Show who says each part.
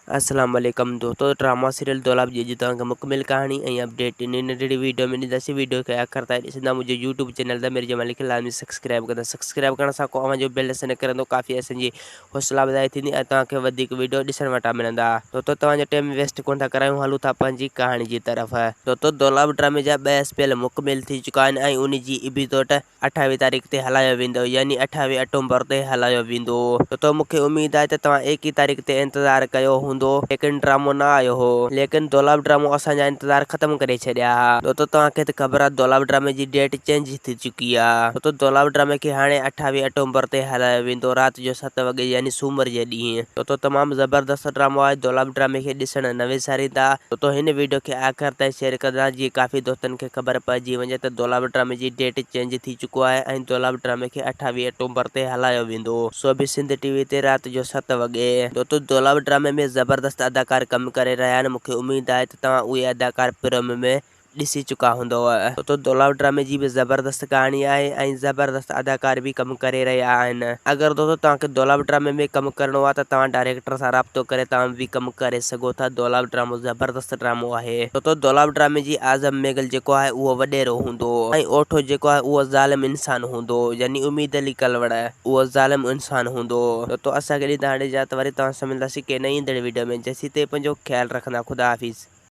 Speaker 1: अस्सलाम वालेकुम दोस्तों, ड्रामा सीरियल दौलाब जी तव्हांखे मुकमिल कहानी ऐं अपडेट इन नंढड़ी वीडियो में ॾींदासीं। वीडियो खे आख़िर ताईं ॾिसंदा। मुंहिंजे यूट्यूब चैनल द मेरे जमाल खे लाज़मी सब्सक्राइब कंदा। सब्सक्राइब करण सां को अव्हांजो बेल आइकन करंदो काफ़ी असांजी हौसला अफ़ज़ाई थींदी ऐं तव्हांखे वधीक वीडियो ॾिसण वटां मिलंदा। दोस्तों तव्हांजो टाइम वेस्ट कोन था करायूं, हलूं था पंहिंजी कहानी जी तरफ़। दोस्तों दौलाब ड्रामे जा 2 स्पेल मुकमिल थी चुका आहिनि ऐं उन जी एपिसोड 28 तारीख़ ते हलायो वेंदो, यानी 28 अक्टूबर ते हलायो वेंदो। दोस्तों मूंखे उम्मीद आहे त तव्हां 21 तारीख़ ते इंतज़ार कयो हूंदो, लेकिन ड्रामो ना आयो हो। लेकिन दौलाब ड्रामो असांजा इंतजार खत्म करे छॾिया। दोस्तों तव्हांखे त ख़बर आहे दौलाब ड्रामे जी डेट चेंज थी चुकी आहे। दोस्तों दौलाब ड्रामे खे हाणे 28 अक्टूबर ते हलायो वेंदो, रात जो 7 वॻे यानी सूमर जे ॾींहुं। दोस्तों तमामु ज़बरदस्त ड्रामो आहे। दौलाब ड्रामे खे ॾिसण न विसारींदा। दोस्तों हिन वीडियो खे आख़िर ताईं शेयर कंदा जीअं काफ़ी दोस्तनि खे ख़बर पइजी वञे त दौलाब ड्रामे जी डेट चेंज थी चुको आहे ऐं दौलाब ड्रामे खे 28 अक्टूबर ते हलायो वेंदो, सो बि सिंध टीवी ते रात जो 7 वॻे। दोस्तों दौलाब ड्रामे में ज़बरदस्त अदाकार कम करे रहिया आहिनि। मूंखे उम्मीद आहे त तव्हां उहे अदाकार प्रोमो में ॾिसी चुका हूंदव। दोस्तों दौलाब ड्रामे जी बि ज़बरदस्त कहानी आहे ऐं ज़बरदस्त अदाकार बि कम करे रहिया आहिनि। अगरि दोस्तों तव्हांखे दौलाब ड्रामे में कम करणो आहे त तव्हां डायरेक्टर सां राब्तो करे तव्हां बि कम करे सघो था। दौलाब ड्रामो ज़बरदस्त ड्रामो आहे। दोस्तों दौलाब ड्रामे जी आज़म मेगल जेको आहे उहो वॾेरो हूंदो ऐं ओठो जेको आहे उहो ज़ालिम इंसान हूंदो, यानी उम्मीद अली कलवड़ उहो ज़ालिम इंसान हूंदो। दोस्तों असांखे ॾींदा हाणे इजाज़त, वरी तव्हां सां मिलंदासीं के नई ईंदड़ वीडियो में। जेसीं ते पंहिंजो ख्यालु रखंदा। खुदा हाफ़िज़।